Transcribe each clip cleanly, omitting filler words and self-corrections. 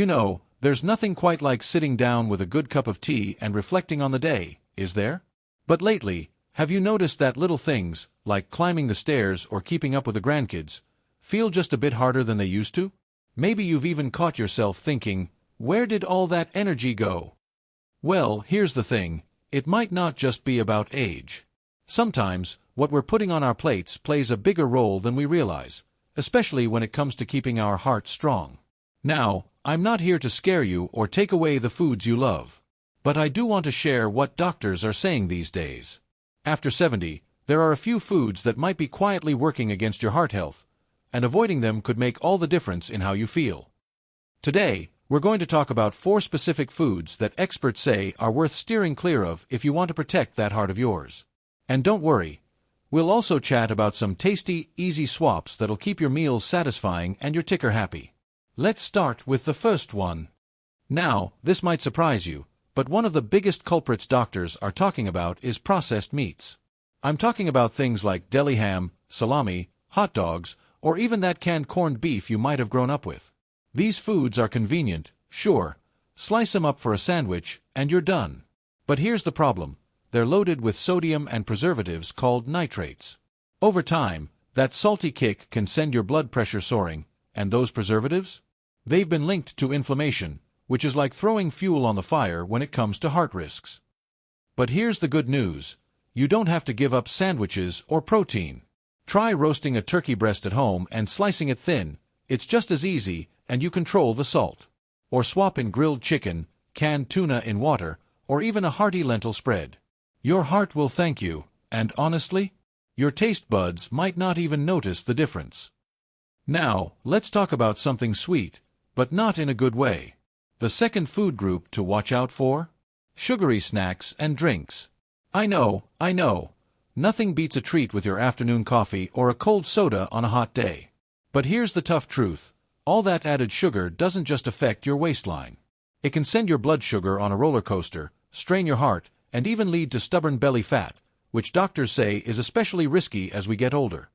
You know, there's nothing quite like sitting down with a good cup of tea and reflecting on the day, is there? But lately, have you noticed that little things, like climbing the stairs or keeping up with the grandkids, feel just a bit harder than they used to? Maybe you've even caught yourself thinking, where did all that energy go? Well, here's the thing, it might not just be about age. Sometimes, what we're putting on our plates plays a bigger role than we realize, especially when it comes to keeping our hearts strong. Now, I'm not here to scare you or take away the foods you love. But I do want to share what doctors are saying these days. After 70, there are a few foods that might be quietly working against your heart health, and avoiding them could make all the difference in how you feel. Today, we're going to talk about 4 specific foods that experts say are worth steering clear of if you want to protect that heart of yours. And don't worry, we'll also chat about some tasty, easy swaps that'll keep your meals satisfying and your ticker happy. Let's start with the first one. Now, this might surprise you, but one of the biggest culprits doctors are talking about is processed meats. I'm talking about things like deli ham, salami, hot dogs, or even that canned corned beef you might have grown up with. These foods are convenient, sure. Slice them up for a sandwich, and you're done. But here's the problem. They're loaded with sodium and preservatives called nitrates. Over time, that salty kick can send your blood pressure soaring, and those preservatives? They've been linked to inflammation, which is like throwing fuel on the fire when it comes to heart risks. But here's the good news. You don't have to give up sandwiches or protein. Try roasting a turkey breast at home and slicing it thin. It's just as easy, and you control the salt. Or swap in grilled chicken, canned tuna in water, or even a hearty lentil spread. Your heart will thank you, and honestly, your taste buds might not even notice the difference. Now, let's talk about something sweet, but not in a good way. The second food group to watch out for? Sugary snacks and drinks. I know. Nothing beats a treat with your afternoon coffee or a cold soda on a hot day. But here's the tough truth. All that added sugar doesn't just affect your waistline. It can send your blood sugar on a roller coaster, strain your heart, and even lead to stubborn belly fat, which doctors say is especially risky as we get older.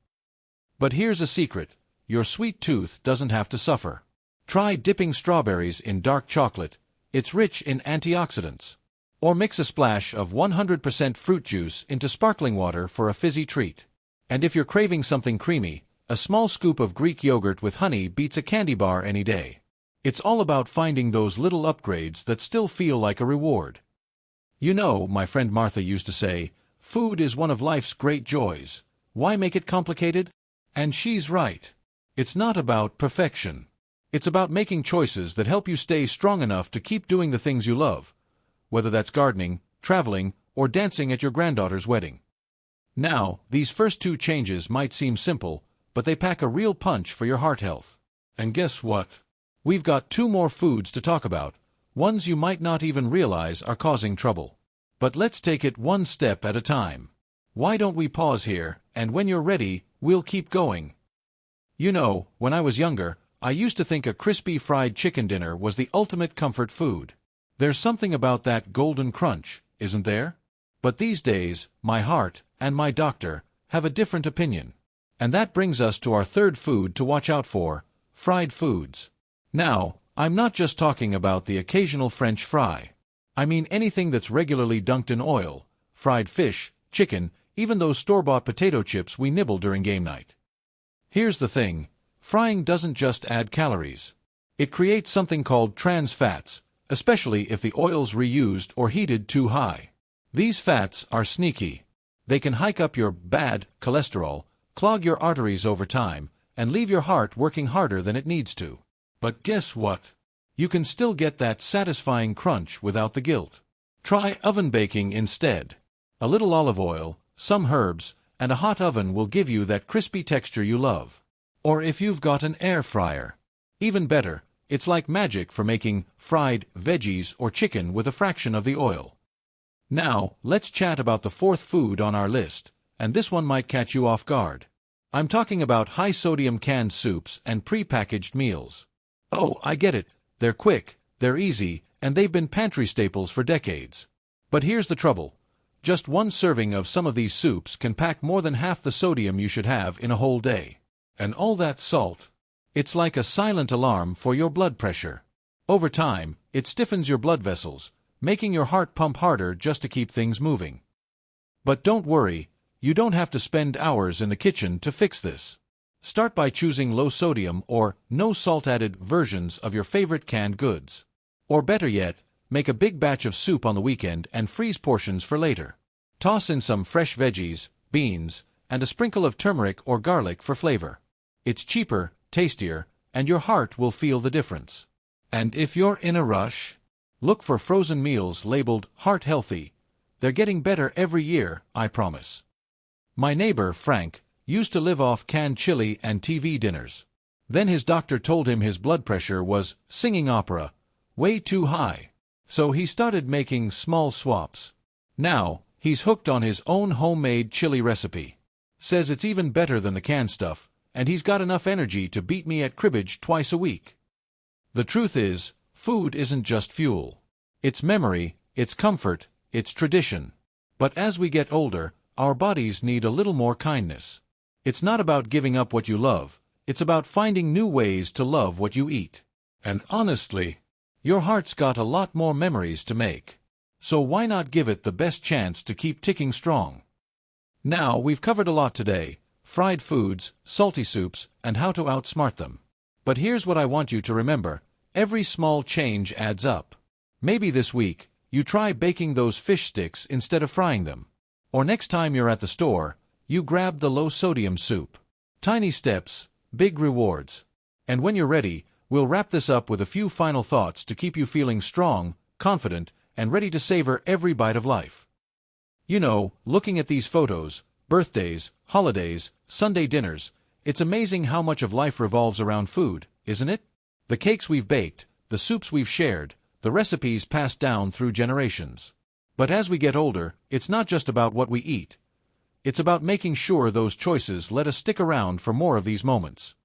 But here's a secret. Your sweet tooth doesn't have to suffer. Try dipping strawberries in dark chocolate. It's rich in antioxidants. Or mix a splash of 100% fruit juice into sparkling water for a fizzy treat. And if you're craving something creamy, a small scoop of Greek yogurt with honey beats a candy bar any day. It's all about finding those little upgrades that still feel like a reward. You know, my friend Martha used to say, food is one of life's great joys. Why make it complicated? And she's right. It's not about perfection. It's about making choices that help you stay strong enough to keep doing the things you love, whether that's gardening, traveling, or dancing at your granddaughter's wedding. Now, these first 2 changes might seem simple, but they pack a real punch for your heart health. And guess what? We've got 2 more foods to talk about, ones you might not even realize are causing trouble. But let's take it one step at a time. Why don't we pause here, and when you're ready, we'll keep going. You know, when I was younger, I used to think a crispy fried chicken dinner was the ultimate comfort food. There's something about that golden crunch, isn't there? But these days, my heart, and my doctor, have a different opinion. And that brings us to our third food to watch out for, fried foods. Now, I'm not just talking about the occasional French fry. I mean anything that's regularly dunked in oil, fried fish, chicken, even those store-bought potato chips we nibble during game night. Here's the thing, frying doesn't just add calories. It creates something called trans fats, especially if the oil's reused or heated too high. These fats are sneaky. They can hike up your bad cholesterol, clog your arteries over time, and leave your heart working harder than it needs to. But guess what? You can still get that satisfying crunch without the guilt. Try oven baking instead. A little olive oil, some herbs, and a hot oven will give you that crispy texture you love. Or if you've got an air fryer. Even better, it's like magic for making fried veggies or chicken with a fraction of the oil. Now, let's chat about the 4th food on our list, and this one might catch you off guard. I'm talking about high-sodium canned soups and pre-packaged meals. Oh, I get it. They're quick, they're easy, and they've been pantry staples for decades. But here's the trouble. Just one serving of some of these soups can pack more than half the sodium you should have in a whole day. And all that salt. It's like a silent alarm for your blood pressure. Over time, it stiffens your blood vessels, making your heart pump harder just to keep things moving. But don't worry, you don't have to spend hours in the kitchen to fix this. Start by choosing low-sodium or no-salt-added versions of your favorite canned goods. Or better yet, make a big batch of soup on the weekend and freeze portions for later. Toss in some fresh veggies, beans, and a sprinkle of turmeric or garlic for flavor. It's cheaper, tastier, and your heart will feel the difference. And if you're in a rush, look for frozen meals labeled heart healthy. They're getting better every year, I promise. My neighbor, Frank, used to live off canned chili and TV dinners. Then his doctor told him his blood pressure was singing opera, way too high. So he started making small swaps. Now, he's hooked on his own homemade chili recipe. Says it's even better than the canned stuff, and he's got enough energy to beat me at cribbage twice a week. The truth is, food isn't just fuel. It's memory, it's comfort, it's tradition. But as we get older, our bodies need a little more kindness. It's not about giving up what you love, it's about finding new ways to love what you eat. And honestly, your heart's got a lot more memories to make. So why not give it the best chance to keep ticking strong? Now, we've covered a lot today: fried foods, salty soups, and how to outsmart them. But here's what I want you to remember: every small change adds up. Maybe this week, you try baking those fish sticks instead of frying them. Or next time you're at the store, you grab the low-sodium soup. Tiny steps, big rewards. And when you're ready, we'll wrap this up with a few final thoughts to keep you feeling strong, confident, and ready to savor every bite of life. You know, looking at these photos, birthdays, holidays, Sunday dinners, it's amazing how much of life revolves around food, isn't it? The cakes we've baked, the soups we've shared, the recipes passed down through generations. But as we get older, it's not just about what we eat. It's about making sure those choices let us stick around for more of these moments.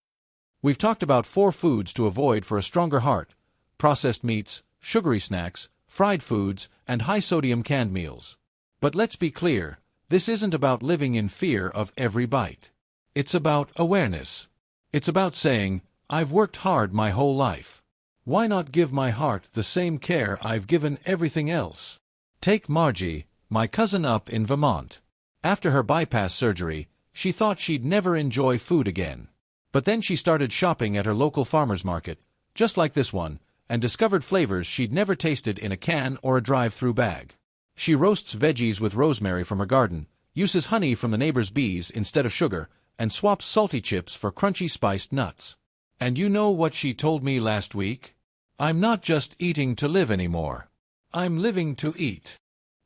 We've talked about 4 foods to avoid for a stronger heart: processed meats, sugary snacks, fried foods, and high-sodium canned meals. But let's be clear, this isn't about living in fear of every bite. It's about awareness. It's about saying, I've worked hard my whole life. Why not give my heart the same care I've given everything else? Take Margie, my cousin up in Vermont. After her bypass surgery, she thought she'd never enjoy food again. But then she started shopping at her local farmer's market, just like this one, and discovered flavors she'd never tasted in a can or a drive-through bag. She roasts veggies with rosemary from her garden, uses honey from the neighbor's bees instead of sugar, and swaps salty chips for crunchy spiced nuts. And you know what she told me last week? I'm not just eating to live anymore. I'm living to eat.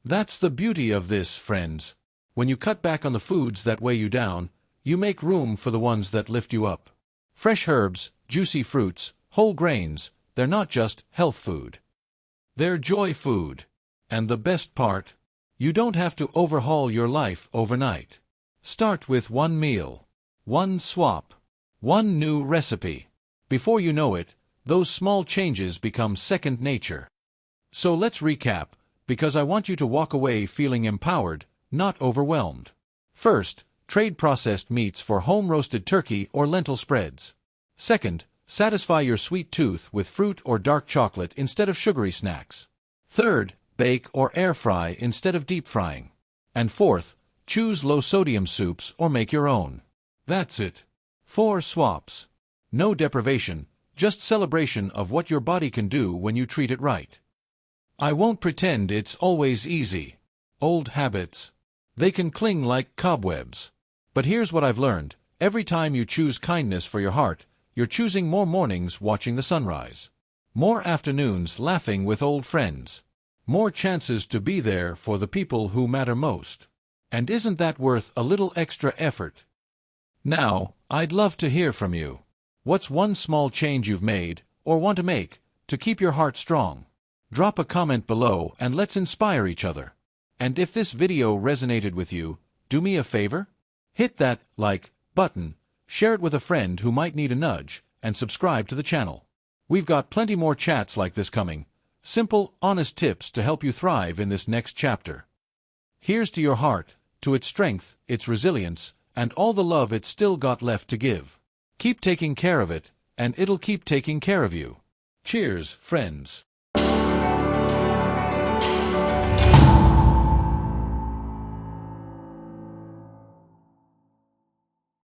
That's the beauty of this, friends. When you cut back on the foods that weigh you down, you make room for the ones that lift you up. Fresh herbs, juicy fruits, whole grains, they're not just health food. They're joy food. And the best part? You don't have to overhaul your life overnight. Start with one meal, one swap, one new recipe. Before you know it, those small changes become second nature. So let's recap, because I want you to walk away feeling empowered, not overwhelmed. First, trade processed meats for home-roasted turkey or lentil spreads. Second, satisfy your sweet tooth with fruit or dark chocolate instead of sugary snacks. Third, bake or air fry instead of deep frying. And fourth, choose low-sodium soups or make your own. That's it. 4 swaps. No deprivation, just celebration of what your body can do when you treat it right. I won't pretend it's always easy. Old habits. They can cling like cobwebs. But here's what I've learned. Every time you choose kindness for your heart, you're choosing more mornings watching the sunrise. More afternoons laughing with old friends. More chances to be there for the people who matter most. And isn't that worth a little extra effort? Now, I'd love to hear from you. What's one small change you've made, or want to make, to keep your heart strong? Drop a comment below and let's inspire each other. And if this video resonated with you, do me a favor? Hit that like button, share it with a friend who might need a nudge, and subscribe to the channel. We've got plenty more chats like this coming. Simple, honest tips to help you thrive in this next chapter. Here's to your heart, to its strength, its resilience, and all the love it's still got left to give. Keep taking care of it, and it'll keep taking care of you. Cheers, friends.